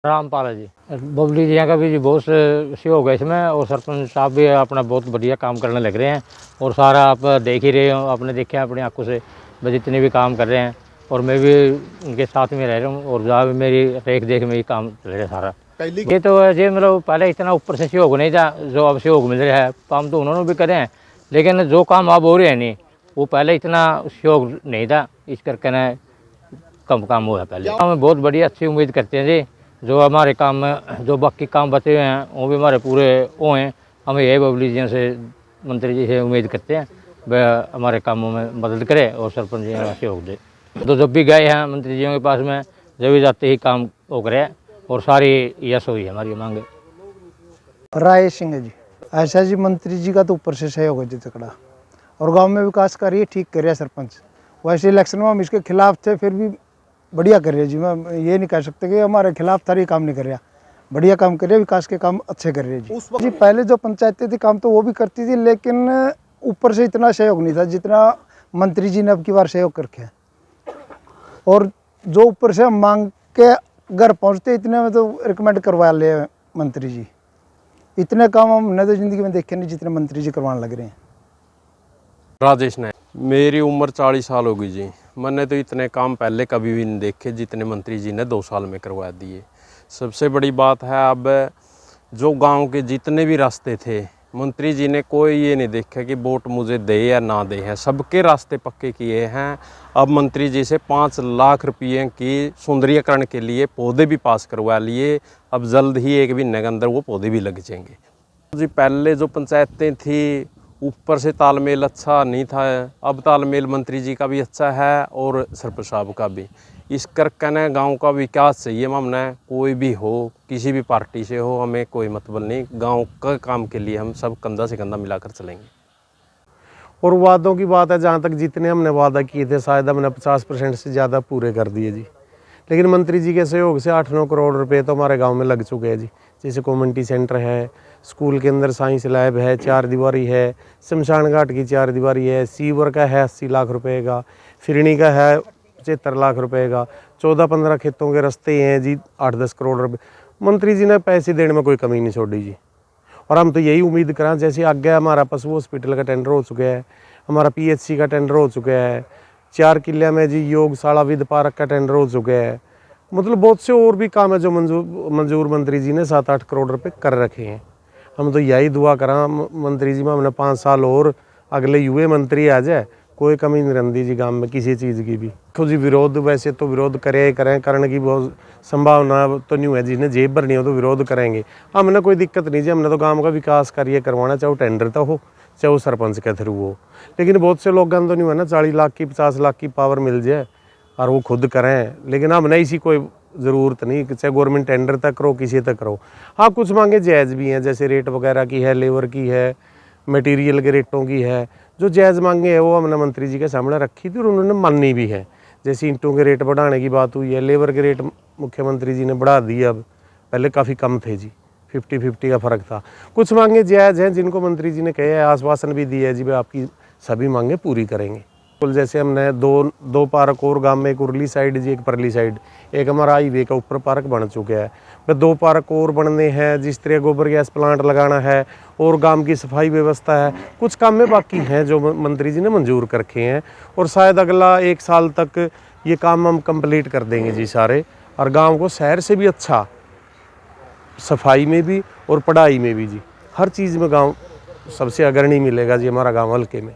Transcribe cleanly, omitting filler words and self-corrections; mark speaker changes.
Speaker 1: रामपाल है जी। बबली जी का भी जी बहुत सहयोग है इसमें, और सरपंच साहब भी अपना बहुत बढ़िया काम करने लग रहे हैं। और सारा आप देख ही रहे हो, आपने देखा अपनी आंखों से वो जितने भी काम कर रहे हैं, और मैं भी उनके साथ में रह रहा हूँ, और जहाँ भी मेरी देख देख में ही काम चल रहा है सारा। ये तो जी मतलब पहले इतना ऊपर से सहयोग नहीं था, जो अब सहयोग मिल रहा है। काम तो उन्होंने भी करे हैं, लेकिन जो काम अब हो रहे हैं नहीं, वो पहले इतना सहयोग नहीं था, इस करके ना कम काम हुआ है। पहले हम बहुत बढ़िया अच्छी उम्मीद करते हैं जी, जो हमारे काम में जो बाकी काम बचे हुए हैं वो भी हमारे पूरे हो हैं। हमें यही बबली जी से, मंत्री जी से उम्मीद करते हैं वह हमारे कामों में मदद करे और सरपंच जी का सहयोग दे। तो जब भी गए हैं मंत्री जी के पास में, जब भी जाते ही काम हो करे, और सारी यश हुई है हमारी मांगे।
Speaker 2: राय सिंह जी, ऐसा जी मंत्री जी का तो ऊपर से सहयोग है जी तकड़ा, और गांव में विकास करिए, ठीक करिए सरपंच। वैसे इलेक्शन में हम इसके खिलाफ थे, फिर भी बढ़िया कर रहे जी। मैं ये नहीं कह सकते कि हमारे खिलाफ था, ये काम नहीं कर रहा, बढ़िया काम कर रहे, विकास के काम अच्छे कर रहे जी। जी पहले जो पंचायतें थी काम तो वो भी करती थी, लेकिन ऊपर से इतना सहयोग नहीं था जितना मंत्री जी ने अब की बार सहयोग करके। और जो ऊपर से हम मांग के घर पहुँचते इतने में तो रिकमेंड करवा ले मंत्री जी। इतने काम हमने तो जिंदगी में देखे नहीं जितने मंत्री जी करवाने लग रहे हैं।
Speaker 3: राजेश नायक, मेरी उम्र 40 साल हो गई जी। मैंने तो इतने काम पहले कभी भी नहीं देखे जितने मंत्री जी ने 2 साल में करवा दिए। सबसे बड़ी बात है, अब जो गांव के जितने भी रास्ते थे, मंत्री जी ने कोई ये नहीं देखा कि वोट मुझे दे या ना दे है, सबके रास्ते पक्के किए हैं। अब मंत्री जी से 5 लाख रुपये की सौंदर्यीकरण के लिए पौधे भी पास करवा लिए। अब जल्द ही 1 महीने के अंदर वो पौधे भी लग जाएंगे जी। पहले जो पंचायतें थी ऊपर से तालमेल अच्छा नहीं था, अब तालमेल मंत्री जी का भी अच्छा है और सरपंच साहब का भी। इस करके न गाँव का विकास चाहिए हमने, कोई भी हो, किसी भी पार्टी से हो, हमें कोई मतलब नहीं। गांव का काम के लिए हम सब कंधा से कंधा मिलाकर चलेंगे।
Speaker 4: और वादों की बात है, जहाँ तक जितने हमने वादा किए थे शायद हमने 50% से ज़्यादा पूरे कर दिए जी। लेकिन मंत्री जी के सहयोग से 8-9 करोड़ रुपए तो हमारे गांव में लग चुके हैं जी। जैसे कम्युनिटी सेंटर है, स्कूल के अंदर साइंस लैब है, 4 दीवारी है, शमशान घाट की 4 दीवारी है, सीवर का है 80 लाख रुपए का, फिरनी का है 75 लाख रुपए का, 14-15 खेतों के रास्ते हैं जी 8-10 करोड़ रुपए। मंत्री जी ने पैसे देने में कोई कमी नहीं छोड़ी जी। और हम तो यही उम्मीद करें, जैसे आगे हमारा पशु हॉस्पिटल का टेंडर हो चुका है, हमारा PHC का टेंडर हो चुका है, 4 किले में जी योगशाला विद पार्क का टेंडर हो चुका है। मतलब बहुत से और भी काम है जो मंजूर मंत्री जी ने 7-8 करोड़ रुपए कर रखे हैं। हम तो यही दुआ करें मंत्री जी में हमने 5 साल और अगले युवा मंत्री आ जाए, कोई कमी नहीं रहती जी गांव में किसी चीज़ की भी। तो जी विरोध वैसे तो विरोध करें करने की बहुत संभावना तो नहीं है, जिसने जेब भरनी हो तो विरोध करेंगे। हमने कोई दिक्कत नहीं जी, हमने तो गांव का विकास कार्य करवाना, चाहे वो टेंडर तो हो चाहे वो सरपंच के थ्रू हो। लेकिन बहुत से लोग तो नहीं है ना, 40 लाख की 50 लाख की पावर मिल जाए और वो खुद करें, लेकिन हमने इसी कोई ज़रूरत नहीं, चाहे गवर्नमेंट टेंडर तक करो किसी तक करो। हाँ कुछ मांगे जायज़ भी हैं, जैसे रेट वगैरह की है, लेबर की है, मटेरियल के रेटों की है, जो जायज़ मांगे है वो हमने मंत्री जी के सामने रखी थी और उन्होंने मानी भी है। जैसे ईंटों के रेट बढ़ाने की बात हुई है, लेबर के रेट मुख्यमंत्री जी ने बढ़ा दिए, अब पहले काफ़ी कम थे जी, 50-50 का फ़र्क था। कुछ मांगे जायज़ हैं जिनको मंत्री जी ने कहे है, आश्वासन भी दिया है जी भाई आपकी सभी मांगे पूरी करेंगे। जैसे हमने दो पार्क और गांव में, एक उर्ली साइड जी, एक परली साइड, एक हमारा हाईवे का ऊपर पार्क बन चुका है। वह 2 पार्क और बनने हैं, जिस तरह गोबर गैस प्लांट लगाना है और गांव की सफाई व्यवस्था है। कुछ काम में बाकी हैं जो मंत्री जी ने मंजूर कर रखे हैं, और शायद अगला 1 साल तक ये काम हम कंप्लीट कर देंगे जी सारे। और गाँव को शहर से भी अच्छा, सफाई में भी और पढ़ाई में भी जी, हर चीज़ में गाँव सबसे अग्रणी मिलेगा जी हमारा गाँव हल्के में।